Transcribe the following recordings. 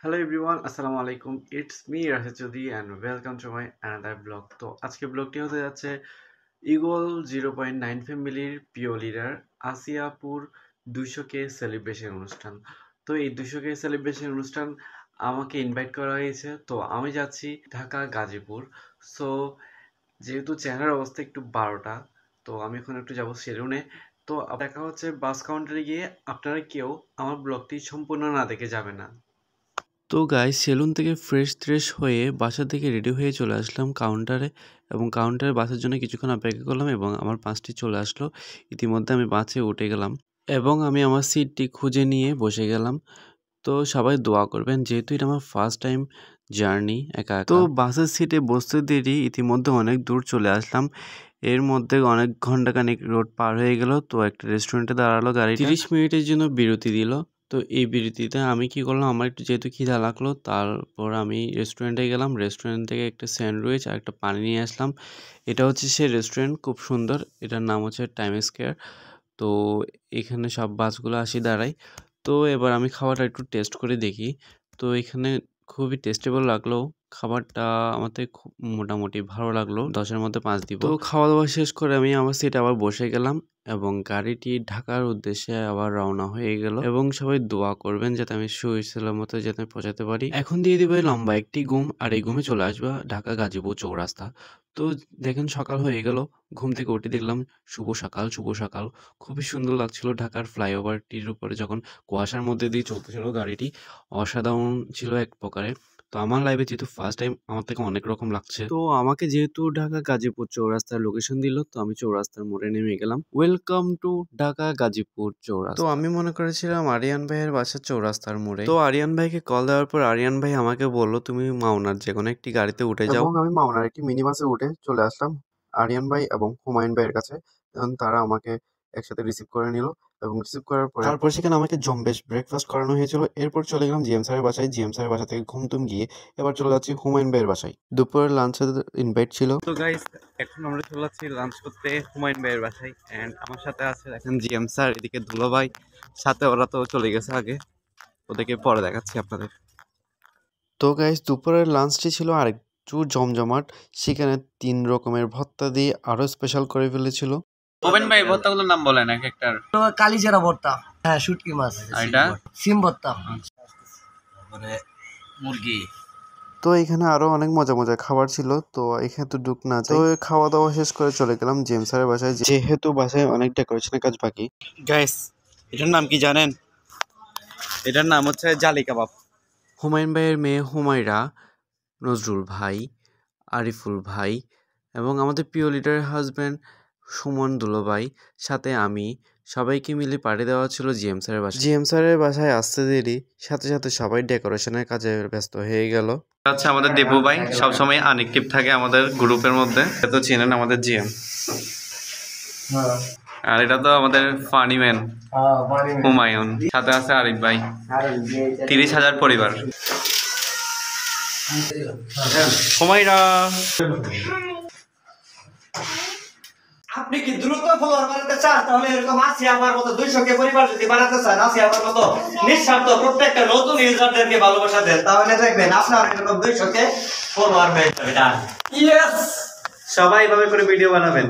Hello everyone, আসসালামু আলাইকুম। It's me Rashed Chowdhury and welcome to my another blog. তো আজকে ব্লগটি হতে যাচ্ছে ইগল 0.9 ফ্যামিলির প্রিয় লিডার আসিয়াপুর 200K সেলিব্রেশন অনুষ্ঠান। তো এই 200K সেলিব্রেশন অনুষ্ঠান আমাকে ইনভাইট করা হয়েছে। তো আমি যাচ্ছি ঢাকা গাজীপুর। সো যেহেতু চেহারার অবস্থা একটু 12টা, তো আমি এখন একটু যাবো সেলুনে। তো দেখা হচ্ছে বাস কাউন্টারে গিয়ে। আপনারা কেউ আমার ব্লগটি সম্পূর্ণ না দেখে যাবে না। তো গাইস, সেলুন থেকে ফ্রেশ হয়ে বাসা থেকে রেডি হয়ে চলে আসলাম কাউন্টারে, এবং কাউন্টারে বাসের জন্য কিছুক্ষণ অপেক্ষা করলাম এবং আমার বাসটি চলে আসলো। ইতিমধ্যে আমি বাসে উঠে গেলাম এবং আমি আমার সিটটি খুঁজে নিয়ে বসে গেলাম। তো সবাই দোয়া করবেন, যেহেতু এটা আমার ফার্স্ট টাইম জার্নি একা একা। তো বাসের সিটে বসতে দেরি, ইতিমধ্যে অনেক দূর চলে আসলাম। এর মধ্যে অনেক ঘন্টাখানেক রোড পার হয়ে গেল। তো একটা রেস্টুরেন্টে দাঁড়ালো গাড়ি, 30 মিনিটের জন্য বিরতি দিল। তো এই বিরতিতে আমি কি করলাম, আমার একটু যেহেতু খিদা লাগলো, তারপর আমি রেস্টুরেন্টে গেলাম। রেস্টুরেন্ট থেকে একটা স্যান্ডউইচ আর একটা পানি নিয়ে আসলাম। এটা হচ্ছে সেই রেস্টুরেন্ট, খুব সুন্দর। এটার নাম হচ্ছে টাইম স্কোয়ার। তো এখানে সব বাসগুলো আসি দাঁড়ায়। তো এবার আমি খাবারটা একটু টেস্ট করে দেখি। তো এখানে খুবই টেস্টেবল লাগলো খাবারটা। আমাদের খুব মোটামুটি ভালো লাগলো, 10-এর মধ্যে 5 দিব। তো খাওয়া দাওয়া শেষ করে আমি আমার সিটে আবার বসে গেলাম এবং গাড়িটি ঢাকার উদ্দেশ্যে আবার রওনা হয়ে গেল। এবং সবাই দোয়া করবেন যাতে আমি সুইসালার মতো যাতে পৌঁছাতে পারি। এখন দিয়ে দিবে লম্বা একটি ঘুম, আর এই ঘুমে চলে আসবে ঢাকা গাজীপুর চৌরাস্তা। তো দেখেন সকাল হয়ে গেল, ঘুম থেকে উঠে দেখলাম শুভ সকাল, শুভ সকাল। খুবই সুন্দর লাগছিল ঢাকার ফ্লাইওভারটির উপরে যখন কুয়াশার মধ্যে দিয়ে চলতেছিল গাড়িটি। অসাধারণ ছিল এক প্রকারে। তো আমার লাইফে যেহেতু ফার্স্ট টাইম, আমার থেকে অনেক রকম লাগছে। তো আমাকে যেহেতু ঢাকা গাজীপুর চৌরাস্তার লোকেশন দিল, তো আমি চৌরাস্তার মোড়ে নেমে গেলাম। ওয়েলকাম টু ঢাকা গাজীপুর চৌরাস্তা। তো আমি মনে করেছিলাম আরিয়ান ভাইয়ের বাসা চৌরাস্তার মোড়ে। তো আরিয়ান ভাইকে কল দেওয়ার পর আরিয়ান ভাই আমাকে বললো, তুমি মাওনার যে কোনো একটি গাড়িতে উঠে যাও। এবং আমি মাওনার একটি মিনি বাসে উঠে চলে আসলাম আরিয়ান ভাই এবং হুমায়ুন ভাইয়ের কাছে। এবং তারা আমাকে একসাথে রিসিভ করে নিল, এবং রিসিভ করার পরে তারপর সেখানে আমাকে জম্বেশ ব্রেকফাস্ট করানো হয়েছিল। এরপর চলে গেলাম জিএম স্যারের বাসায়। জিএম স্যারের বাসা থেকে ঘুমটুম গিয়ে এবার চলে যাচ্ছি হুমায়ুন ভাইয়ের বাসায়। দুপুরের লাঞ্চের ইনভাইট ছিল। তো গাইস, এখন আমরা চলে যাচ্ছি লাঞ্চ করতে হুমায়ুন ভাইয়ের বাসায়। এন্ড আমার সাথে আছে এখন জিএম স্যার, এদিকে দুলো ভাই সাথে। ওরা তো চলে গেছে আগে, ওদেরকে পরে দেখাচ্ছি আপনাদের। তো গাইস, দুপুরের লাঞ্চটি ছিল আরেকটু জমজমাট। সেখানে 3 রকমের ভর্তা দিয়ে আরো স্পেশাল করে ফেলেছিল। ওবেন ভাই ভর্তাগুলোর নাম বলেন এক একটার। কালিজিরা ভর্তা, হ্যাঁ শুটকি মাছ, আর এটা সিম ভর্তা, তারপরে মুরগি। তো এখানে আরো অনেক মজা মজা খাবার ছিল। তো এখানে তো ঢুক না যায়। তো খাওয়া দাওয়া শেষ করে চলে গেলাম জেমস স্যারের বাসায়, যেহেতু বাসায় অনেক ডেকোরেশনের কাজ বাকি। গাইস, এটার নাম কি জানেন? এটার নাম হচ্ছে জালি কাবাব। হুমায়ুন ভাইয়ের মেয়ে হুমায়রা, নজরুল ভাই, আরিফুল ভাই এবং আমাদের প্রিয় লিডারের হাজব্যান্ড সুমন দুলোভাই, সাথে আমি, সবাইকে মিলে পার্টি দেওয়া ছিল জিএম স্যারের বাসায়। জিএম স্যারের বাসায় আসতে দেরি, সাথে সাথে সবাই ডেকোরেশনের কাজে ব্যস্ত হয়ে গেল। হচ্ছে আমাদের দেবু ভাই, সবসময় আনএক্টিভ থাকে আমাদের গ্রুপের মধ্যে। তো চিনেন আমাদের জিএম। আর এটা তো আমাদের ফানি ম্যান হুমায়ুন, সাথে আছে আরিফ ভাই। 30,000 পরিবার। হুমায়রা, আপনি কি দ্রুত ফলোয়ার বানাতে চান? তাহলে এরকম আছে আমার মতো 200K পরিবার যদি বানাতে চান, আছে আমার মতো নিঃস্বার্থ প্রত্যেকটা নতুন ইউজারদেরকে ভালোবাসা দেন, তাহলে দেখবেন আপনার এরকম 200K ফলোয়ার হয়ে যাবে। ইয়েস, সবাই এভাবে করে ভিডিও বানাবেন।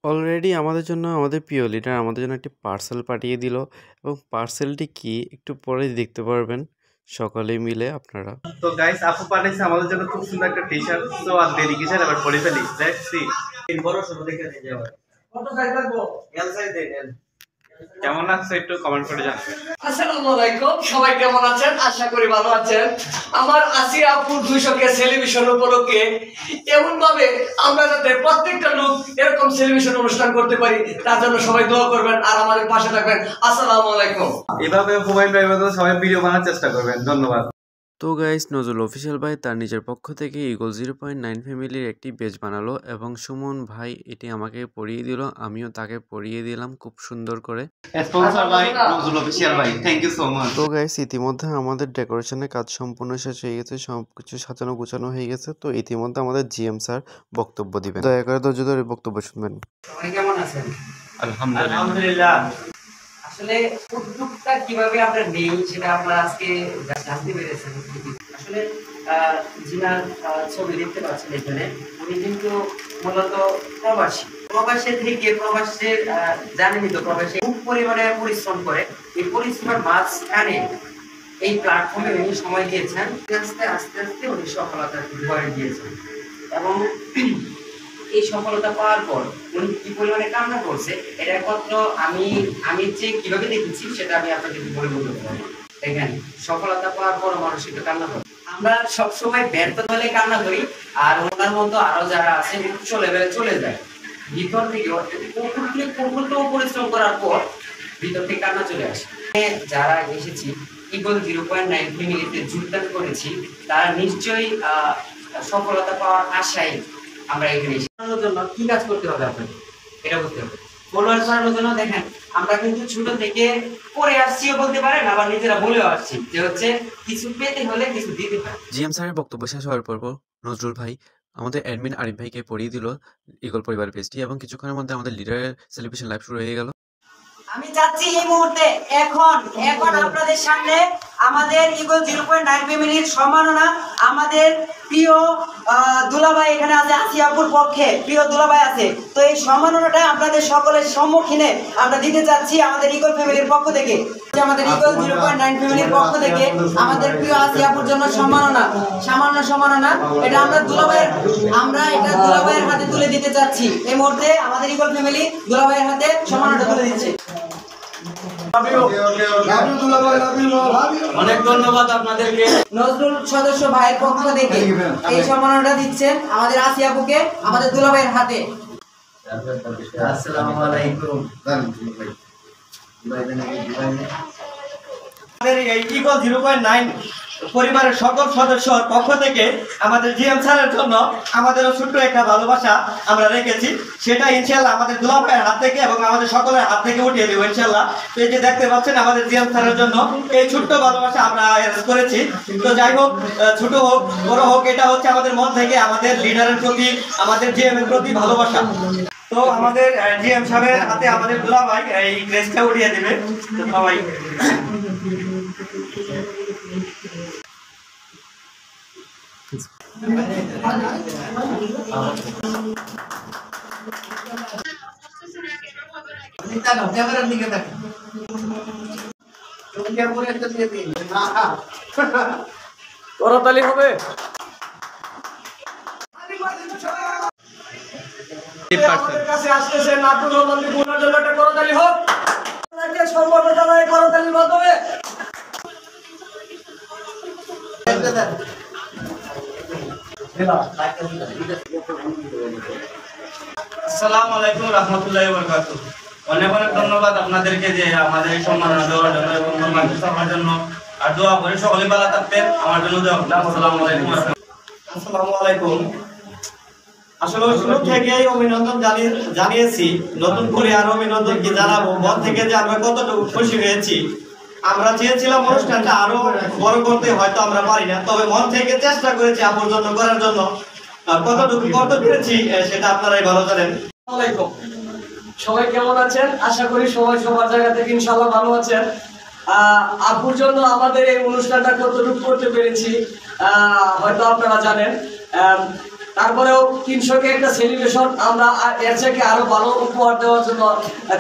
অলরেডি আমাদের জন্য আমাদের প্রিয় লিডার আমাদের জন্য একটি পার্সেল পাঠিয়ে দিল, এবং পার্সেলটি কি একটু পরে দেখতে পারবেন সকলে মিলে আপনারা। তো গাইস, আপু পাঠাইছে আমাদের জন্য খুব সুন্দর একটা টি-শার্ট। তো আর দেরি কিসের, এবার পরে ফেলি। Let's see. বড় সরো দেখে নিয়ে যাবেন। কত সাইজ লাগবে? এল সাইজ দেন। কেমন লাগছে একটু কমেন্ট করে জানাবেন। আসসালামু আলাইকুম, সবাই কেমন আছেন? আশা করি ভালো আছেন। আমার আসিয়া আপুর 200K সেলিব্রেশন উপলক্ষে এমন ভাবে আমরা যাতে প্রত্যেকটা লোক এরকম সেলিব্রেশন অনুষ্ঠান করতে পারি, তার জন্য সবাই দোয়া করবেন আর আমাদের পাশে থাকবেন। আসসালামু আলাইকুম। এভাবে হুমায়ুন ভাই মতো সবাই ভিডিও বানার চেষ্টা করবেন। ধন্যবাদ। তো গাইস, নজরুল অফিসিয়াল ভাই তার নিজের পক্ষ থেকে ইগল 0.9 ফ্যামিলির একটি পেজ বানালো, এবং সুমন ভাই এটি আমাকে পরিয়ে দিল, আমিও তাকে পরিয়ে দিলাম খুব সুন্দর করে। স্পন্সর ভাই নজরুল অফিসিয়াল ভাই, থ্যাংক ইউ সো মাচ। তো গাইস, ইতিমধ্যে আমাদের ডেকোরেশনের কাজ সম্পূর্ণ শেষ হয়ে গেছে, সবকিছু সাজানো গুছানো হয়ে গেছে। তো ইতিমধ্যে আমাদের জিএম স্যার বক্তব্য দিবেন, দয়া করে ধৈর্য ধরে বক্তব্য শুনবেন। সবাই কেমন আছেন? আলহামদুলিল্লাহ। আলহামদুলিল্লাহ। আসলে উদ্যোগটা কিভাবে আমরা নেই সেটা আমরা আজকে জানতে পেরেছেন। আসলে যিনার ছবি দেখতে পাচ্ছেন এখানে, উনি কিন্তু মূলত প্রবাসী থেকে প্রবাসের জানেনই তো, প্রবাসী খুব পরিমাণে পরিশ্রম করে। এই পরিশ্রমের মাঝখানে এই প্ল্যাটফর্মে উনি সময় দিয়েছেন, আস্তে আস্তে উনি সফলতার ঘরে দিয়েছেন। এবং এই সফলতা পাওয়ার পর উনি কি পরিমাণে কান্না করছে এটা একমাত্র আমি যে কিভাবে দেখেছি সেটা আমি আপনাকে বলে বলতে পারবো। দেখেন, সফলতা পাওয়ার পর মানুষ একটু কান্না করে। আমরা সবসময় ব্যর্থ হলে কান্না করি, আর ওনার মতো আরো যারা আছে উচ্চ লেভেলে চলে যায়, ভিতর থেকে পরিশ্রম করার পর ভিতর থেকে কান্না চলে আসে। যারা এসেছি ইগল 0.9 ফ্যামিলিতে যোগদান করেছি, তারা নিশ্চয়ই সফলতা পাওয়ার আশায় আমরা এখানে এসেছি। জন্য কি কাজ করতে হবে আপনাকে এটা বলতে হবে। ফলোয়ার বাড়ানোর জন্য দেখেন আমরা কিন্তু ছোট থেকে করে আসছিও বলতে পারেন, আবার নিজেরা বলেও আসছি যে হচ্ছে কিছু পেতে হলে কিছু দিতে হয়। জিএম স্যারের বক্তব্য শেষ হওয়ার পর নজরুল ভাই আমাদের অ্যাডমিন আরিফ ভাইকে পড়িয়ে দিল ইগল পরিবার পেজটি, এবং কিছুক্ষণের মধ্যে আমাদের লিডারের সেলিব্রেশন লাইভ শুরু হয়ে গেল। আমি চাচ্ছি এই মুহূর্তে এখন আপনাদের সামনে আমাদের ইগল 0.9 ফ্যামিলির সম্মাননা, আমাদের প্রিয় দুলাভাই এখানে আছে, আসিয়াপুর পক্ষে প্রিয় দুলাভাই আছে, তো এই সম্মাননাটা আপনাদের সকলের সম্মুখীনে আমরা দিতে চাচ্ছি আমাদের ইগল ফ্যামিলির পক্ষ থেকে। আমাদের ইগল 0.9 ফ্যামিলির পক্ষ থেকে আমাদের প্রিয় আসিয়াপুর জন্য সামান্য সম্মাননা, এটা আমরা দুলাভাইয়ের হাতে তুলে দিতে চাচ্ছি। এই মুহূর্তে আমাদের ইগল ফ্যামিলি দুলাভাইয়ের হাতে সম্মাননাটা তুলে দিচ্ছে। অনেক ধন্যবাদ আপনাদেরকে। নজরুল সদস্য ভাইয়ের পক্ষ থেকে এই সম্মাননাটা দিচ্ছেন আমাদের আসিয়াপুকে, আমাদের দুলাভাইয়ের হাতে। আসসালামু আলাইকুম। আমাদের এই ইগল 0.9 পরিবারের সকল সদস্যর পক্ষ থেকে আমাদের জিএম স্যারের জন্য আমাদেরও ছোট্ট একটা ভালোবাসা আমরা রেখেছি, সেটা ইনশাল্লাহ আমাদের দুলাভাইয়ের হাত থেকে এবং আমাদের সকলের হাত থেকে উঠিয়ে দেবো ইনশাল্লাহ। তো এই যে দেখতে পাচ্ছেন আমাদের জিএম স্যারের জন্য এই ছোট্ট ভালোবাসা আমরা অ্যারেঞ্জ করেছি। তো যাই হোক, ছোট হোক বড় হোক, এটা হচ্ছে আমাদের মন থেকে আমাদের লিডারের প্রতি, আমাদের জিএম এর প্রতি ভালোবাসা। তো আমাদের জিএম সাহেবের হাতে আমাদের দুলাভাই এই ক্রেস্টটা উঠিয়ে দেবে। তো সবাই ক্যামেরার দিকে দেখেন। করতালি হবে। আমাদের কাছে আসতেছে নাটুর রহমান বিপুলের জন্য একটা করতালি হোক। সম্পর্ক জানাই করতালির মাধ্যমে। আসসালামু আলাইকুম রাহমাতুল্লাহি ওয়া বারাকাতুহু। অনেক অনেক ধন্যবাদ আপনাদেরকে যে আমাদের এই সম্মাননা দেওয়ার জন্য এবং আমার জন্য, আর দোয়া করে সকলে ভালো থাকতেন, আমার জন্য দোয়া করবেন। আসসালামু আলাইকুম। আসসালামু আলাইকুম। আসলে শুরু থেকেই অভিনন্দন জানিয়েছি, নতুন করে আরো অভিনন্দন কি জানাবো। মন থেকে যে আমরা কতটুকু খুশি হয়েছি। আমরা চেয়েছিলাম অনুষ্ঠানটা আরো বড় করতে, হয়তো আমরা পারি না, তবে মন থেকে চেষ্টা করেছি আপুর জন্য করার জন্য। কতটুকু করতে পেরেছি সেটা আপনারাই ভালো জানেন। আসসালামু আলাইকুম। সবাই কেমন আছেন? আশা করি সবাই সবার জায়গা থেকে ইনশাআল্লাহ ভালো আছেন। আপুর জন্য আমাদের এই অনুষ্ঠানটা কতটুকু করতে পেরেছি হয়তো আপনারা জানেন। তারপরেও 300-কে একটা সেলিব্রেশন আমরা এর থেকে আরো ভালো উপহার দেওয়ার জন্য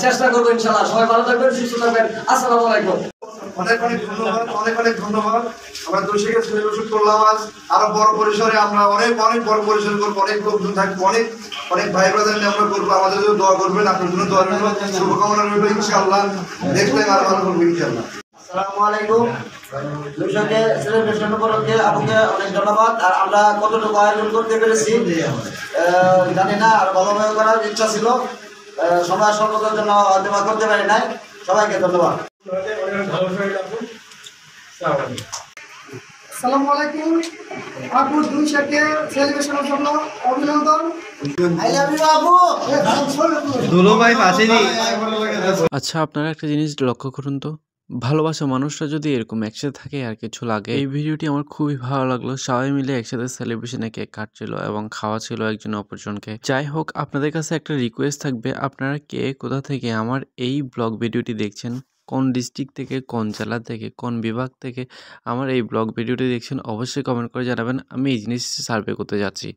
চেষ্টা করবো ইনশাআল্লাহ। সবাই ভালো থাকবেন, সুস্থ থাকবেন। আসসালামু আলাইকুম। অনেক অনেক ধন্যবাদ। আমরা 200-কে সেলিব্রেশন করলাম আজ, আরো বড় পরিসরে আমরা অনেক বড় পরিসরে করবো, অনেক লোকজন থাকবে, অনেক ভাই ব্রাদার নিয়ে আমরা করবো। আমাদের জন্য দোয়া করবেন, আপনার জন্য দোয়া রইল, শুভকামনা রইল ইনশাআল্লাহ। নেক্সট টাইম আরো ভালো করবো ইনশাআল্লাহ। আসসালামু আলাইকুম। 200-কে সেলিব্রেশন উপলক্ষে আপনাকে অনেক ধন্যবাদ। আর আমরা কতটুকু আয়োজন করতে পেরেছি জানি না, আর ভালোভাবে করার ইচ্ছা ছিল, সময় স্বল্পতার জন্য হয়তো করতে পারি নাই। সবাইকে ধন্যবাদ। আসসালামু আলাইকুম। আপু 200-কে সেলিব্রেশনের জন্য অভিনন্দন। আই লাভ ইউ আপু। আচ্ছা, আপনারা একটা জিনিস লক্ষ্য করুন তো, ভালোবাসা মানুষরা যদি এরকম একসাথে থাকে আর কিছু লাগে। এই ভিডিওটি আমার খুবই ভালো লাগলো। সবাই মিলে একসাথে সেলিব্রেশনে কেক কাটছিল এবং খাওয়া ছিল একজন অপরজনকে। যাই হোক, আপনাদের কাছে একটা রিকোয়েস্ট থাকবে, আপনারা কে কোথা থেকে আমার এই ব্লগ ভিডিওটি দেখছেন কোন ডিস্ট্রিক্ট থেকে, কোন জেলা থেকে, কোন বিভাগ থেকে আমার এই ব্লগ ভিডিওটি দেখছেন অবশ্যই কমেন্ট করে জানাবেন। আমি এই জিনিস সার্ভে করতে যাচ্ছি।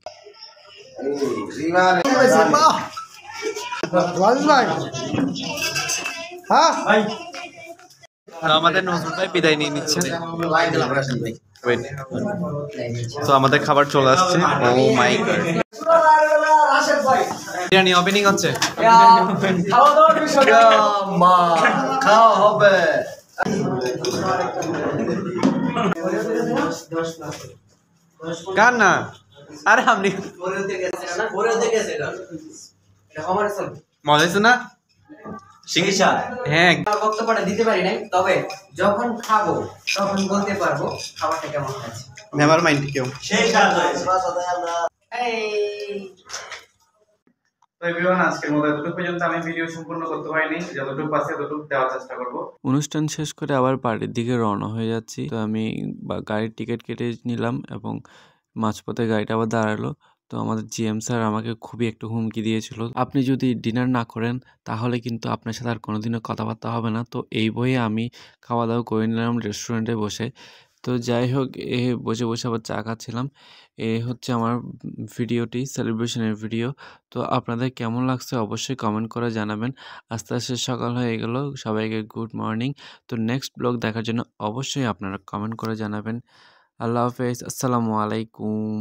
আমাদের নজরুল ভাই বিদায় নিয়ে নিচ্ছেন। তো আমাদের খাবার চলে আসছে। ও মাই গড, রাশেদ ভাই বিরিয়ানি ওপেনিং হচ্ছে। খাওয়া দাওয়ার বিষয়টা খাওয়া হবে। কার না? আরে আপনি মজা হয়েছে না? চিকিৎসা হ্যাঁ, বক্তব্যটা দিতে পারি নাই, তবে যখন খাবো তখন বলতে পারবো খাবারটা কেমন হয়েছে। নেভার মাইন্ড কেউ। সেই স্বাদ হয়েছে। তো এভরিওয়ান, আজকের মতো এতটুকু পর্যন্ত। আমি ভিডিও সম্পূর্ণ করতে পারিনি, যতটুকু পারছি ততটুকু দেওয়ার চেষ্টা করব। অনুষ্ঠান শেষ করে আবার বাড়ির দিকে রওনা হয়ে যাচ্ছি। তো আমি গাড়ির টিকিট কেটে নিলাম এবং মাঝপথে গাড়িটা আবার দাঁড়ালো। তো আমাদের জিএম স্যার আমাকে খুবই একটু হুমকি দিয়েছিল, আপনি যদি ডিনার না করেন তাহলে কিন্তু আপনার সাথে আর কোনোদিনও কথাবার্তা হবে না। তো এই বইয়ে আমি খাওয়া দাওয়া করে নিলাম রেস্টুরেন্টে বসে। তো যাই হোক, বসে বসে আবার চা খাচ্ছিলাম। হচ্ছে আমার ভিডিওটি, সেলিব্রেশনের ভিডিও। তো আপনাদের কেমন লাগছে অবশ্যই কমেন্ট করে জানাবেন। আস্তে আস্তে সকাল হয়ে গেল, সবাইকে গুড মর্নিং। তো নেক্সট ব্লগ দেখার জন্য অবশ্যই আপনারা কমেন্ট করে জানাবেন। আল্লাহ হাফেজ, আসসালামু আলাইকুম।